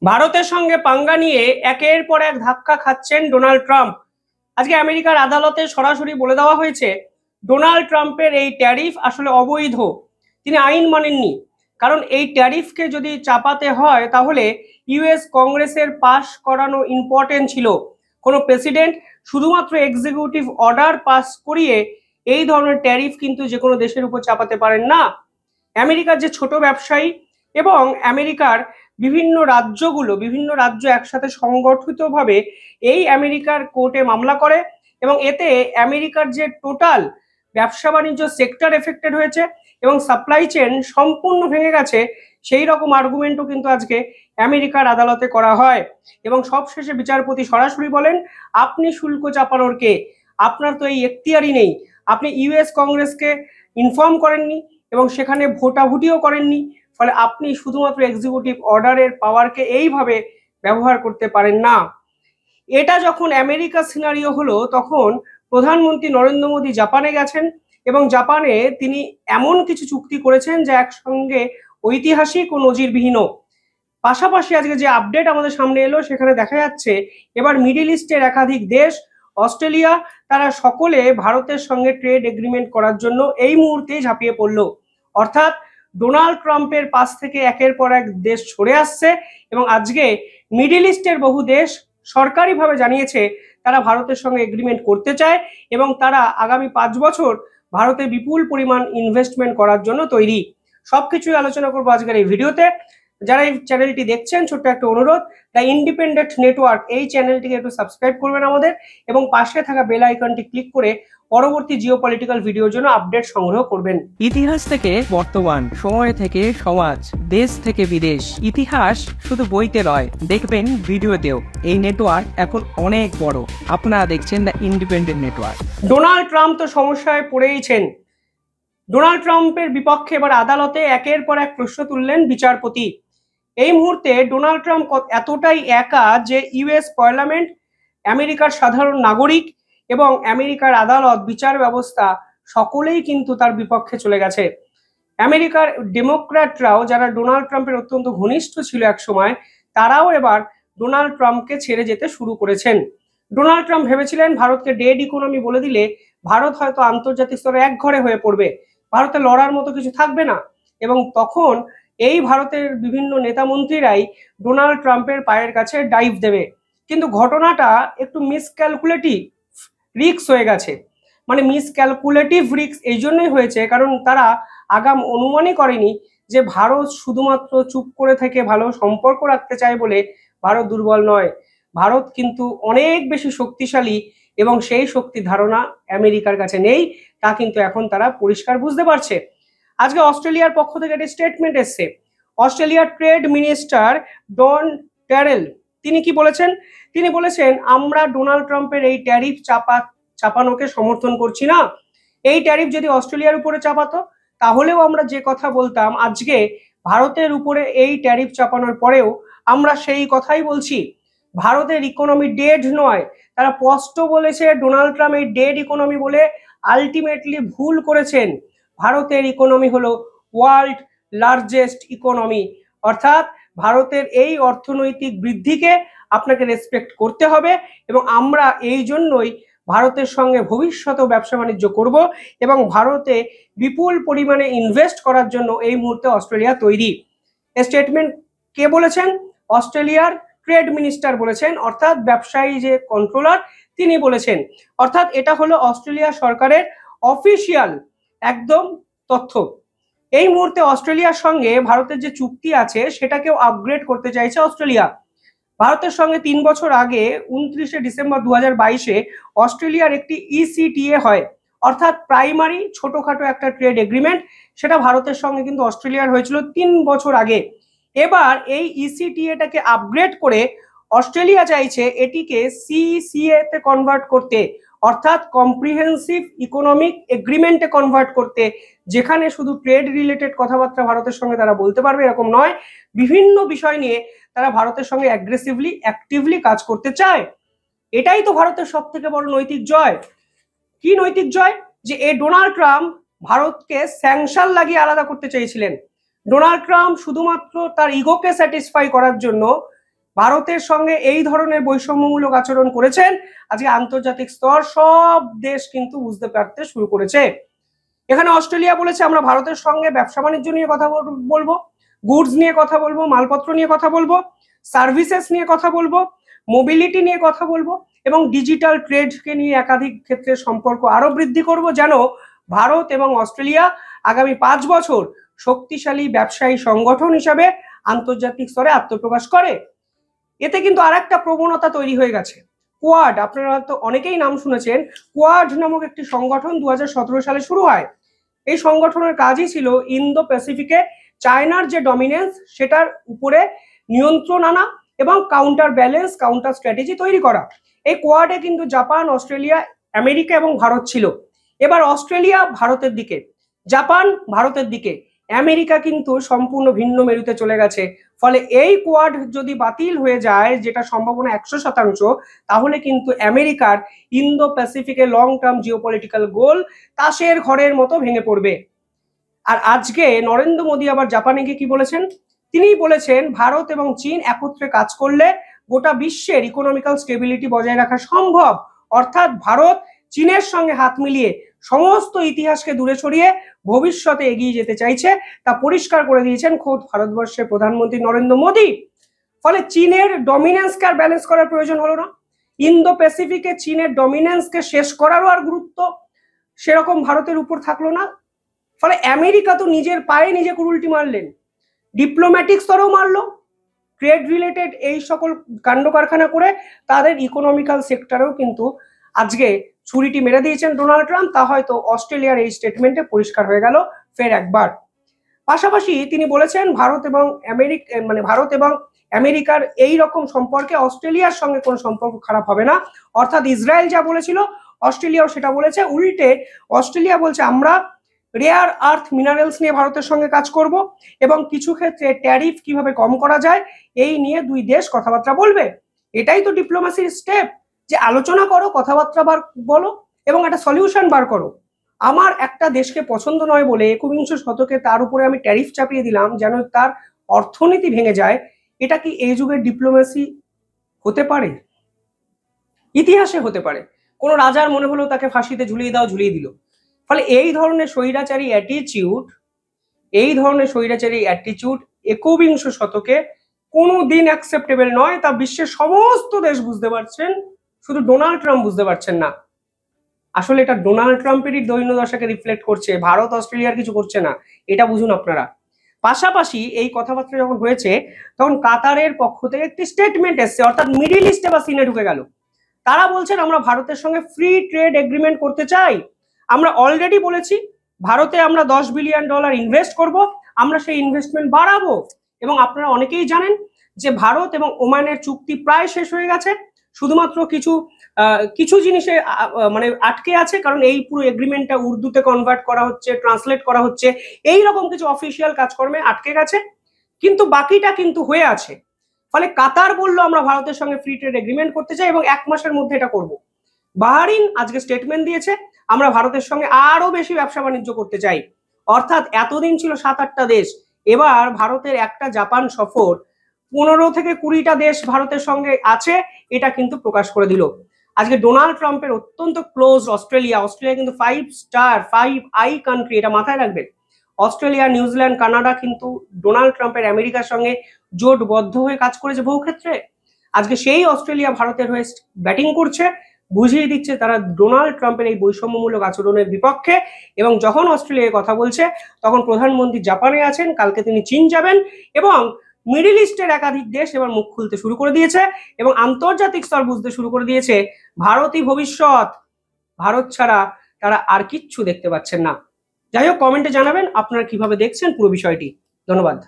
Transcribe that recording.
ভারতের সঙ্গে পাঙ্গা নিয়ে একের পর এক ধাক্কা খাচ্ছেন ডোনাল্ড ট্রাম্প। আজকে আমেরিকার আদালতে সরাসরি বলে দেওয়া হয়েছে ডোনাল্ড ট্রাম্পের এই ট্যারিফ আসলে অবৈধ। তিনি আইন মানেননি। কারণ এই ট্যারিফকে যদি চাপাতে হয় তাহলে ইউএস কংগ্রেসের পাশ করানো ইম্পর্টেন্ট ছিল। কোনো প্রেসিডেন্ট শুধুমাত্র এক্সিকিউটিভ অর্ডার পাস করিয়ে এই ধরনের ট্যারিফ কিন্তু যে কোনো দেশের উপর চাপাতে পারেন না। আমেরিকার যে ছোট ব্যবসায়ী এবং আমেরিকার বিভিন্ন রাজ্য একসাথে সংগঠিতভাবে এই আমেরিকার কোর্টে মামলা করে এবং এতে আমেরিকার যে টোটাল ব্যবসা বাণিজ্য সেক্টর এফেক্টেড হয়েছে এবং সাপ্লাই চেন সম্পূর্ণ ভেঙে গেছে, সেই রকম আর্গুমেন্টও কিন্তু আজকে আমেরিকার আদালতে করা হয়। এবং সবশেষে বিচারপতি সরাসরি বলেন, আপনি শুল্ক চাপানোর কে? আপনার তো এই এখতিয়ারই নেই। আপনি ইউএস কংগ্রেসকে ইনফর্ম করেননি এবং সেখানে ভোটাভুটিও করেননি। ফলে আপনি শুধুমাত্র এক্সিকিউটিভ অর্ডারের পাওয়ারকে এইভাবে ব্যবহার করতে পারেন না। এটা যখন আমেরিকা সিনারিও হলো, তখন প্রধানমন্ত্রী নরেন্দ্র মোদী জাপানে গেছেন এবং জাপানে তিনি এমন কিছু চুক্তি করেছেন যা একসঙ্গে ঐতিহাসিক ও নজিরবিহীন। পাশাপাশি আজকে যে আপডেট আমাদের সামনে এলো সেখানে দেখা যাচ্ছে এবার মিডিল ইস্টের একাধিক দেশ, অস্ট্রেলিয়া, তারা সকলে ভারতের সঙ্গে ট্রেড এগ্রিমেন্ট করার জন্য এই মুহূর্তে ঝাঁপিয়ে পড়লো। অর্থাৎ ডোনাল্ড ট্রাম্পের পাশ থেকে একের পর এক দেশ সরে আসছে এবং আজকে মিডিল ইস্টের বহু দেশ সরকারিভাবে জানিয়েছে তারা ভারতের সঙ্গে এগ্রিমেন্ট করতে চায় এবং তারা আগামী 5 বছর ভারতে বিপুল পরিমাণ ইনভেস্টমেন্ট করার জন্য তৈরি। সবকিছুই আলোচনা করবো আজকের এই ভিডিওতে। যারা এই চ্যানেলটি দেখছেন, ছোট্ট একটা অনুরোধ, দ্য ইন্ডিপেন্ডেন্ট নেটওয়ার্ক এই চ্যানেলটিকে একটু সাবস্ক্রাইব করবেন আমাদের এবং পাশে থাকা বেল আইকনটি ক্লিক করে পরবর্তী জিওপলিটিক্যাল ভিডিওর জন্য আপডেট সংগ্রহ করবেন। ইতিহাস থেকে বর্তমান, সময় থেকে সমাজ, দেশ থেকে বিদেশ, ইতিহাস শুধু বইতে নয়, দেখবেন ভিডিওতেও। এই নেটওয়ার্ক এখন অনেক বড়। আপনারা দেখছেন the independent network. Donald Trump তো সমস্যায় পড়েইছেন। ডোনাল্ড ট্রাম্পের বিপক্ষে এবার আদালতে একের পর এক প্রশ্ন তুললেন বিচারপতি। এই মুহূর্তে ডোনাল্ড ট্রাম্প এতটাই একা যে ইউএস পার্লামেন্ট, আমেরিকার সাধারণ নাগরিক এবং আমেরিকার আদালত, বিচার ব্যবস্থা সকলেই কিন্তু তার বিপক্ষে চলে গেছে। আমেরিকার ডেমোক্র্যাটরাও, যারা ডোনাল্ড ট্রাম্পের অত্যন্ত ঘনিষ্ঠ ছিল এক সময়, তারাও এবার ডোনাল্ড ট্রাম্পকে ছেড়ে যেতে শুরু করেছেন। ডোনাল্ড ট্রাম্প ভেবেছিলেন ভারতকে ডেড ইকোনমি বলে দিলে ভারত হয়তো আন্তর্জাতিক স্তরে একঘরে হয়ে পড়বে, ভারতে লড়ার মতো কিছু থাকবে না এবং তখন এই ভারতের বিভিন্ন নেতা মন্ত্রীরাই ডোনাল্ড ট্রাম্পের পায়ের কাছে ডাইভ দেবে। কিন্তু ঘটনাটা একটু মিসক্যালকুলেটিভ রিস্ক হয়ে গেছে। মানে মিসক্যালকুলেটিভ রিস্ক এই জন্যই হয়েছে কারণ তারা আগাম অনুমানই করেনি যে ভারত শুধুমাত্র চুপ করে থেকে ভালো সম্পর্ক রাখতে চায় বলে ভারত দুর্বল নয়। ভারত কিন্তু অনেক বেশি শক্তিশালী এবং সেই শক্তির ধারণা আমেরিকার কাছে নেই, তা কিন্তু এখন তারা পরিষ্কার বুঝতে পারছে। আজকে অস্ট্রেলিয়ার পক্ষ থেকে একটা স্টেটমেন্ট এসছে। অস্ট্রেলিয়ার ট্রেড মিনিস্টার ডন ট্যারেল তিনি কি বলেছেন? তিনি বলেছেন, আমরা ডোনাল্ড ট্রাম্পের এই ট্যারিফ চাপানোকে সমর্থন করছি না। এই ট্যারিফ যদি অস্ট্রেলিয়ার উপরে চাপাতো তাহলেও আমরা যে কথা বলতাম, আজকে ভারতের উপরে এই ট্যারিফ চাপানোর পরেও আমরা সেই কথাই বলছি। ভারতের ইকোনমি ডেড নয়। তারা স্পষ্ট বলেছে ডোনাল্ড ট্রাম্প এই ডেড ইকোনমি বলে আলটিমেটলি ভুল করেছেন। ভারতের ইকোনমি হলো ওয়ার্ল্ড লার্জেস্ট ইকোনমি। অর্থাৎ ভারতের এই অর্থনৈতিক বৃদ্ধিকে আপনাকে রেসপেক্ট করতে হবে এবং আমরা এই জন্যই ভারতের সঙ্গে ভবিষ্যতেও ব্যবসা বাণিজ্য করব এবং ভারতে বিপুল পরিমাণে ইনভেস্ট করার জন্য এই মুহূর্তে অস্ট্রেলিয়া তৈরি। স্টেটমেন্ট কে বলেছেন? অস্ট্রেলিয়ার ট্রেড মিনিস্টার বলেছেন, অর্থাৎ ব্যবসায়ী যে কন্ট্রোলার তিনি বলেছেন। অর্থাৎ এটা হলো অস্ট্রেলিয়া সরকারের অফিসিয়াল একদম তথ্য। এই মুহূর্তে অস্ট্রেলিয়ার সঙ্গে ভারতের যে চুক্তি আছে সেটাকেও আপগ্রেড করতে চাইছে অস্ট্রেলিয়া। ভারতের সঙ্গে 3 বছর আগে 29শে ডিসেম্বর 2022-এ অস্ট্রেলিয়ার একটি ইসিটিএ হয়, অর্থাৎ প্রাইমারি ছোটখাটো একটা ট্রেড এগ্রিমেন্ট। সেটা ভারতের সঙ্গে কিন্তু অস্ট্রেলিয়ার হয়েছিল 3 বছর আগে। এবার এই ইসিটিএটাকে আপগ্রেড করে অস্ট্রেলিয়া চাইছে এটিকে সিসিএ তে কনভার্ট করতে, অর্থাৎ কম্প্রিহেন্সিভ ইকোনমিক এগ্রিমেন্টে কনভার্ট করতে, যেখানে শুধু ট্রেড রিলেটেড কথাবার্তা ভারতের সঙ্গে তারা বলতে পারবে এরকম নয়, বিভিন্ন বিষয় নিয়ে তারা ভারতের সঙ্গে অ্যাগ্রেসিভলি অ্যাক্টিভলি কাজ করতে চায়। এটাই তো ভারতের সব থেকে বড় নৈতিক জয়। কি নৈতিক জয়? যে এই ডোনাল্ড ট্রাম্প ভারতকে স্যাংশন লাগিয়ে আলাদা করতে চেয়েছিলেন। ডোনাল্ড ট্রাম্প শুধুমাত্র তার ইগোকে স্যাটিসফাই করার জন্য ভারতের সঙ্গে এই ধরনের বৈষম্যমূলক আচরণ করেছেন, আজকে আন্তর্জাতিক স্তর সব দেশ কিন্তু বুঝতে পারতে শুরু করেছে। এখানে অস্ট্রেলিয়া বলেছে আমরা ভারতের সঙ্গে ব্যবসা বাণিজ্য নিয়ে কথা বলবো, গুডস নিয়ে কথা বলবো, মালপত্র নিয়ে কথা বলবো, সার্ভিসেস নিয়ে কথা বলবো, মোবিলিটি নিয়ে কথা বলবো এবং ডিজিটাল ট্রেডকে নিয়ে একাধিক ক্ষেত্রে সম্পর্ক আরো বৃদ্ধি করব, যেন ভারত এবং অস্ট্রেলিয়া আগামী 5 বছর শক্তিশালী ব্যবসায়ী সংগঠন হিসাবে আন্তর্জাতিক স্তরে আত্মপ্রকাশ করে। এতে কিন্তু আর একটা প্রবণতা তৈরি হয়ে গেছে। কোয়াড, আপনারা তো অনেকেই নাম শুনেছেন। কোয়াড নামক একটি সংগঠন 2017 সালে শুরু হয়। এই সংগঠনের কাজই ছিল ইন্দো প্যাসিফিকে চায়নার যে ডমিনেন্স সেটার উপরে নিয়ন্ত্রণ আনা এবং কাউন্টার ব্যালেন্স, কাউন্টার স্ট্র্যাটেজি তৈরি করা। এই কোয়াডে কিন্তু জাপান, অস্ট্রেলিয়া, আমেরিকা এবং ভারত ছিল। এবার অস্ট্রেলিয়া ভারতের দিকে, জাপান ভারতের দিকে, আমেরিকা কিন্তু সম্পূর্ণ ভিন্ন মেরুতে চলে গেছে। ফলে এই কোয়াড যদি বাতিল হয়ে যায়, যেটা সম্ভাবনা 100%, তাহলে কিন্তু আমেরিকার ইন্দো প্যাসিফিকে লং টার্ম জিওপলিটিক্যাল গোল তাসের ঘরের মতো ভেঙে পড়বে। আর আজকে নরেন্দ্র মোদী আবার জাপানে গিয়ে কি বলেছেন? তিনি বলেছেন ভারত এবং চীন একত্রে কাজ করলে গোটা বিশ্বের ইকোনমিক্যাল স্টেবিলিটি বজায় রাখা সম্ভব। অর্থাৎ ভারত চীনের সঙ্গে হাত মিলিয়ে সমস্ত ইতিহাসকে দূরে সরিয়ে ভবিষ্যতে এগিয়ে যেতে চাইছে, তা পরিষ্কার করে দিয়েছেন খোদ ভারতবর্ষের প্রধানমন্ত্রী নরেন্দ্র মোদী। ফলে চীনের ডমিনেন্সকে আর ব্যালেন্স করার প্রয়োজন হলো না। ইন্দো প্যাসিফিকে চীনের ডমিনেন্সকে শেষ করারও আর গুরুত্ব সেরকম ভারতের উপর থাকলো না। ফলে আমেরিকা তো নিজের পায়ে নিজে কুড়ুলটি মারলেন, ডিপ্লোম্যাটিক স্তরেও মারলো, ট্রেড রিলেটেড এই সকল কাণ্ড কারখানা করে তাদের ইকোনমিক্যাল সেক্টরেও কিন্তু আজকে ছুরিটি মেরে দিয়েছেন ডোনাল্ড ট্রাম্প। তা হয়তো অস্ট্রেলিয়ার এই স্টেটমেন্টে পরিষ্কার হয়ে গেল ফের একবার। পাশাপাশি তিনি বলেছেন ভারত এবং আমেরিকার এই রকম সম্পর্কে অস্ট্রেলিয়ার সঙ্গে কোনো সম্পর্ক খারাপ হবে না। অর্থাৎ ইসরায়েল যা বলেছিল অস্ট্রেলিয়াও সেটা বলেছে। উল্টে অস্ট্রেলিয়া বলছে আমরা রেয়ার আর্থ মিনারেলস নিয়ে ভারতের সঙ্গে কাজ করব এবং কিছু ক্ষেত্রে ট্যারিফ কিভাবে কম করা যায় এই নিয়ে দুই দেশ কথাবার্তা বলবে। এটাই তো ডিপ্লোমেসির স্টেপ, যে আলোচনা করো, কথাবার্তা বলো এবং একটা সলিউশন বার করো। আমার একটা দেশকে পছন্দ নয় বলে 21 শতকে তার উপরে আমি ট্যারিফ চাপিয়ে দিলাম যেন তার অর্থনীতি ভেঙে যায়, এটা কি এই যুগের ডিপ্লোমেসি হতে পারে? ইতিহাসে হতে পারে। কোনো রাজার মনে হলো তাকে ফাঁসিতে ঝুলিয়ে দাও, ঝুলিয়ে দিল। ফলে এই ধরনের স্বৈরাচারী অ্যাটিচিউড 21 শতকে কোনোদিন অ্যাকসেপ্টেবল নয়। তা বিশ্বের সমস্ত দেশ বুঝতে পারছেন, শুধু ডোনাল্ড ট্রাম্প বুঝতে পারছেন না। আসলে এটা ডোনাল্ড ট্রাম্পেরই দৈন্যদশাকে রিফ্লেক্ট করছে, ভারত অস্ট্রেলিয়ার কিছু করছে না, এটা বুঝুন আপনারা। পাশাপাশি এই কথাবার্তা যখন হয়েছে তখন কাতারের পক্ষ থেকে একটি স্টেটমেন্ট এসছে, অর্থাৎ মিডিল ইস্টে বা সিনে ঢুকে গেল। তারা বলছেন আমরা ভারতের সঙ্গে ফ্রি ট্রেড এগ্রিমেন্ট করতে চাই। আমরা অলরেডি বলেছি ভারতে আমরা $10 বিলিয়ন ইনভেস্ট করব, আমরা সেই ইনভেস্টমেন্ট বাড়াবো। এবং আপনারা অনেকেই জানেন যে ভারত এবং ওমানের চুক্তি প্রায় শেষ হয়ে গেছে, শুধুমাত্র কিছু জিনিসে আটকে আছে, কারণ এই পুরো এগ্রিমেন্টটা উর্দুতে কনভার্ট করা হচ্ছে, ট্রান্সলেট করা হচ্ছে, এই রকম কিছু অফিসিয়াল কাজকর্মে আটকে গেছে, কিন্তু বাকিটা কিন্তু হয়ে আছে। ফলে কাতার বললো আমরা ভারতের সঙ্গে ফ্রি ট্রেড এগ্রিমেন্ট করতে চাই এবং 1 মাসের মধ্যে এটা করব। বাহরিন আজকে স্টেটমেন্ট দিয়েছে আমরা ভারতের সঙ্গে আরো বেশি ব্যবসা বাণিজ্য করতে চাই। অর্থাৎ এতদিন ছিল 7-8টা দেশ, এবার ভারতের একটা জাপান সফর 15 থেকে 20টা দেশ ভারতের সঙ্গে আছে, এটা কিন্তু প্রকাশ করে দিল। আজকে ডোনাল্ড ট্রাম্পের অত্যন্ত ক্লোজ অস্ট্রেলিয়া কিন্তু 5 স্টার 5 আই কান্ট্রি, এটা মাথায় রাখবেন। অস্ট্রেলিয়া, নিউজিল্যান্ড, কানাডা কিন্তু ডোনাল্ড ট্রাম্পের আমেরিকার সঙ্গে জোটবদ্ধ হয়ে কাজ করেছে বহু ক্ষেত্রে। আজকে সেই অস্ট্রেলিয়া ভারতের হয়ে ব্যাটিং করছে, বুঝিয়ে দিচ্ছে তারা ডোনাল্ড ট্রাম্পের এই বৈষম্যমূলক আচরণের বিপক্ষে। এবং যখন অস্ট্রেলিয়ায় কথা বলছে তখন প্রধানমন্ত্রী জাপানে আছেন, কালকে তিনি চীন যাবেন এবং মিডল ইস্টের একাধিক দেশ এবার মুখ খুলতে শুরু করে দিয়েছে এবং আন্তর্জাতিক স্তর বুঝতে শুরু করে দিয়েছে ভারতই ভবিষ্যৎ, ভারত ছাড়া তারা আর কিচ্ছু দেখতে পাচ্ছেন না। যাই হোক, কমেন্টে জানাবেন আপনারা কিভাবে দেখছেন পুরো বিষয়টি। ধন্যবাদ।